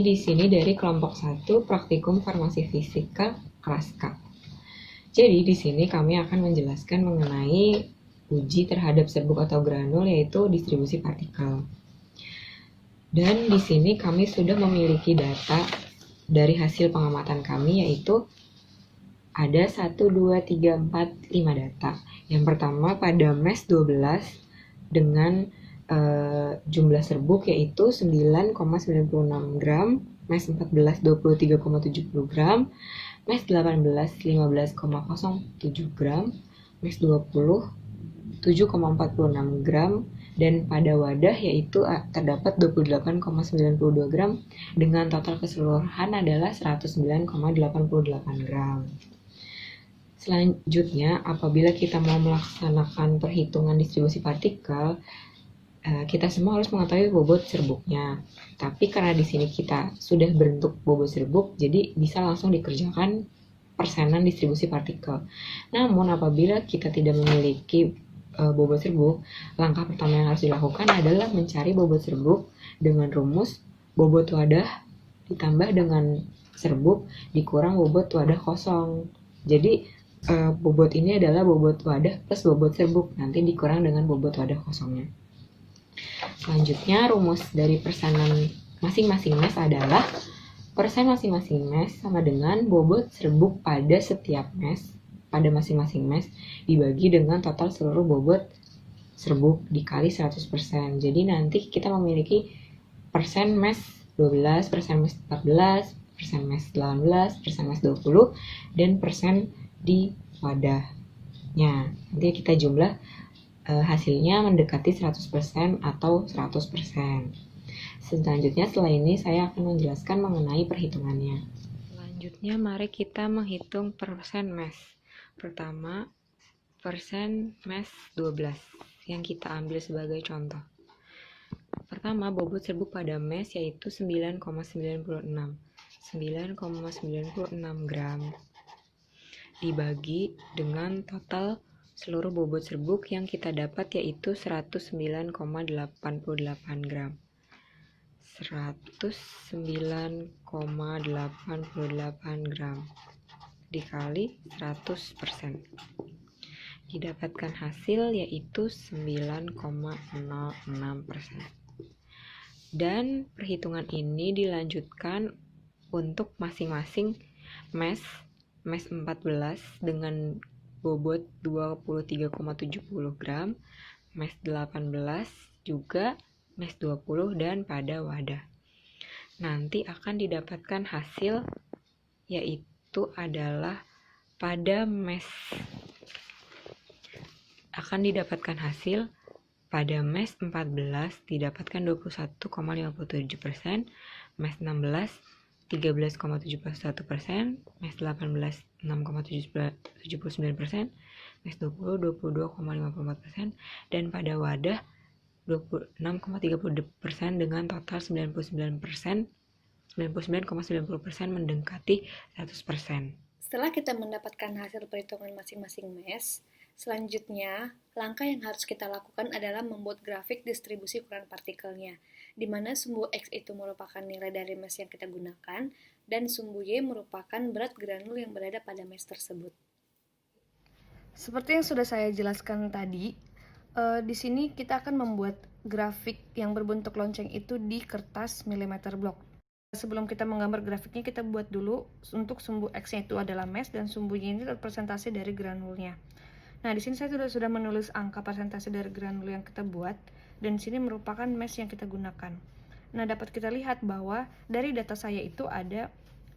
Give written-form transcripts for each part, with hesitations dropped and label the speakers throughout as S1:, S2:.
S1: di sini dari kelompok 1 Praktikum Farmasi Fisika kelas K. Jadi di sini kami akan menjelaskan mengenai uji terhadap serbuk atau granul, yaitu distribusi partikel. Dan di sini kami sudah memiliki data dari hasil pengamatan kami, yaitu ada 1, 2, 3, 4, 5 data. Yang pertama pada MES 12 dengan jumlah serbuk yaitu 9,96 gram, MES 14 23,70 gram, MES 18 15,07 gram, MES 20 7,46 gram, dan pada wadah yaitu terdapat 28,92 gram dengan total keseluruhan adalah 109,88 gram. Selanjutnya, apabila kita mau melaksanakan perhitungan distribusi partikel, kita semua harus mengetahui bobot serbuknya. Tapi karena di sini kita sudah berbentuk bobot serbuk, jadi bisa langsung dikerjakan persenan distribusi partikel. Namun apabila kita tidak memiliki bobot serbuk, langkah pertama yang harus dilakukan adalah mencari bobot serbuk dengan rumus bobot wadah ditambah dengan serbuk dikurang bobot wadah kosong. Jadi bobot ini adalah bobot wadah plus bobot serbuk, nanti dikurang dengan bobot wadah kosongnya. Selanjutnya, rumus dari persenan masing-masing mes adalah persen masing-masing mes sama dengan bobot serbuk pada setiap mes pada masing-masing mes dibagi dengan total seluruh bobot serbuk dikali 100%. Jadi nanti kita memiliki persen mes 12, persen mes 14, persen mes 18, persen mes 20, dan persen di wadahnya. Nanti kita jumlah hasilnya mendekati 100% atau 100%. Selanjutnya setelah ini saya akan menjelaskan mengenai perhitungannya. Selanjutnya mari kita menghitung persen mes. Pertama, persen mes 12 yang kita ambil sebagai contoh. Pertama, bobot serbuk pada mes yaitu 9,96 gram dibagi dengan total seluruh bobot serbuk yang kita dapat yaitu 109,88 gram. 109,88 gram dikali 100%. Didapatkan hasil yaitu 9,06%. Dan perhitungan ini dilanjutkan untuk masing-masing mes 14 dengan bobot 23,70 gram, mes 18 juga mes 20 dan pada wadah. Nanti akan didapatkan hasil yaitu adalah pada mes 14 didapatkan 21,57%, mes 16 13,71%, mes 18 6,79%, mes 20 22,54%, dan pada wadah 26,30% dengan total 99,90% mendekati 100%.
S2: Setelah kita mendapatkan hasil perhitungan masing-masing mes, selanjutnya langkah yang harus kita lakukan adalah membuat grafik distribusi ukuran partikelnya, di mana sumbu X itu merupakan nilai dari mes yang kita gunakan, dan sumbu Y merupakan berat granul yang berada pada mes tersebut. Seperti yang sudah saya jelaskan tadi, di sini kita akan membuat grafik yang berbentuk lonceng itu di kertas milimeter block. Sebelum kita menggambar grafiknya, kita buat dulu untuk sumbu X-nya itu adalah mes dan sumbu Y ini persentase dari granulnya. Nah, di sini saya sudah menulis angka persentase dari granul yang kita buat, dan di sini merupakan mes yang kita gunakan. Nah, dapat kita lihat bahwa dari data saya itu ada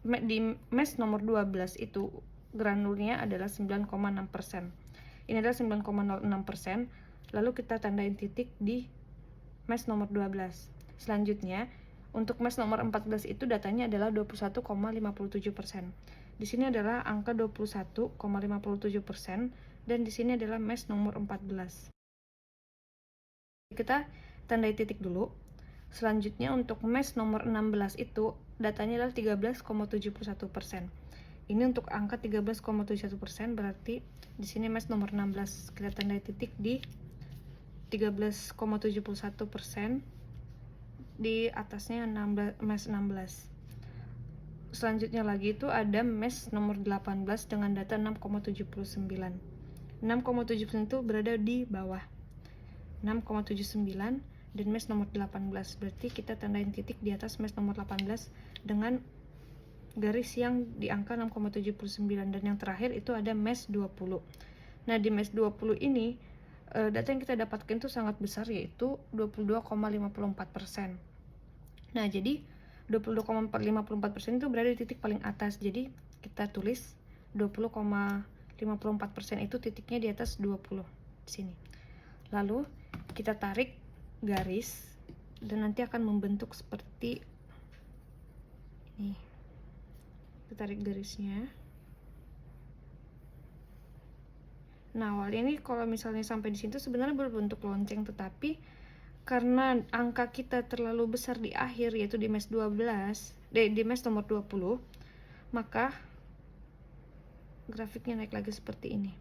S2: di mes nomor 12 itu granulnya adalah 9,6%. Ini adalah 9,06%. Lalu kita tandain titik di mes nomor 12. Selanjutnya, untuk mes nomor 14 itu datanya adalah 21,57%. Di sini adalah angka 21,57%, dan di sini adalah mes nomor 14. Kita tandai titik dulu. Selanjutnya untuk mes nomor 16 itu datanya adalah 13,71%. Ini untuk angka 13,71%, berarti di sini mes nomor 16. Kita tandai titik di 13,71%. Di atasnya mes 16. selanjutnya lagi itu ada mesh nomor 18 dengan data 6,79. 6,79 itu berada di bawah 6,79 dan mesh nomor 18. Berarti kita tandain titik di atas mesh nomor 18 dengan garis yang di angka 6,79, dan yang terakhir itu ada mesh 20. Nah, di mesh 20 ini data yang kita dapatkan itu sangat besar, yaitu 22,54%. Nah, jadi 22,54% itu berada di titik paling atas. Jadi kita tulis 20,54% itu titiknya di atas 20 di sini. Lalu kita tarik garis dan nanti akan membentuk seperti ini. Kita tarik garisnya. Nah, awalnya ini kalau misalnya sampai di sini sebenarnya berbentuk lonceng, tetapi karena angka kita terlalu besar di akhir, yaitu di mesh 12, di mesh nomor 20, maka grafiknya naik lagi seperti ini.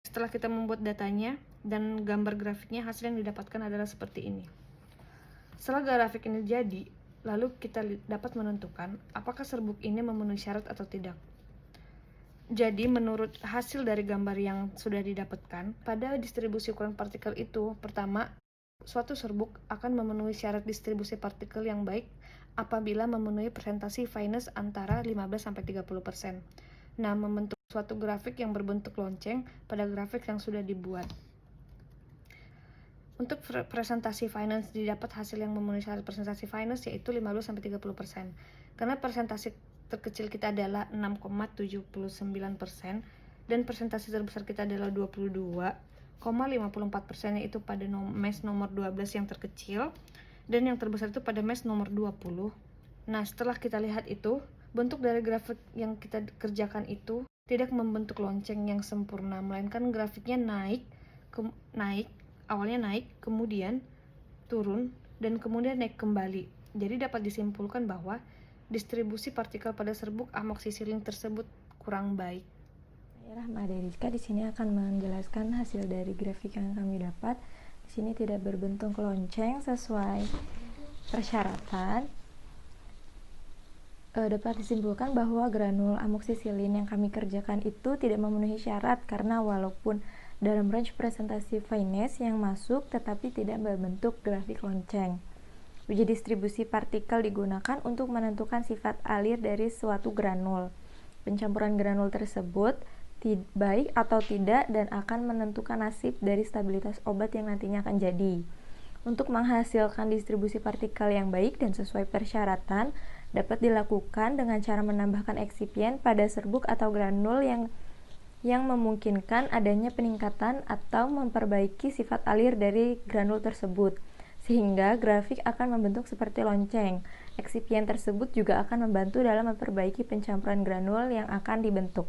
S2: Setelah kita membuat datanya dan gambar grafiknya, hasil yang didapatkan adalah seperti ini. Setelah grafik ini jadi, lalu kita dapat menentukan apakah serbuk ini memenuhi syarat atau tidak. Jadi menurut hasil dari gambar yang sudah didapatkan, pada distribusi ukuran partikel itu, pertama, suatu serbuk akan memenuhi syarat distribusi partikel yang baik apabila memenuhi presentasi fineness antara 15-30%. Nah, membentuk suatu grafik yang berbentuk lonceng pada grafik yang sudah dibuat. Untuk presentasi fineness didapat hasil yang memenuhi syarat presentasi fineness yaitu 15-30%. Karena presentasi terkecil kita adalah 6,79% dan presentasi terbesar kita adalah 22,54%, yaitu pada mesh nomor 12 yang terkecil, dan yang terbesar itu pada mesh nomor 20. Nah, setelah kita lihat itu, bentuk dari grafik yang kita kerjakan itu tidak membentuk lonceng yang sempurna, melainkan grafiknya awalnya naik, kemudian turun, dan kemudian naik kembali. Jadi dapat disimpulkan bahwa distribusi partikel pada serbuk amoksisilin tersebut kurang baik.
S3: Saya Rahma Rizka di sini akan menjelaskan hasil dari grafik yang kami dapat. Di sini tidak berbentuk lonceng sesuai persyaratan. Dapat disimpulkan bahwa granul amoksisilin yang kami kerjakan itu tidak memenuhi syarat karena walaupun dalam range presentasi fineness yang masuk tetapi tidak berbentuk grafik lonceng. Uji distribusi partikel digunakan untuk menentukan sifat alir dari suatu granul. Pencampuran granul tersebut baik atau tidak dan akan menentukan nasib dari stabilitas obat yang nantinya akan jadi. Untuk menghasilkan distribusi partikel yang baik dan sesuai persyaratan dapat dilakukan dengan cara menambahkan eksipien pada serbuk atau granul yang memungkinkan adanya peningkatan atau memperbaiki sifat alir dari granul tersebut, sehingga grafik akan membentuk seperti lonceng. Eksipien tersebut juga akan membantu dalam memperbaiki pencampuran granul yang akan dibentuk.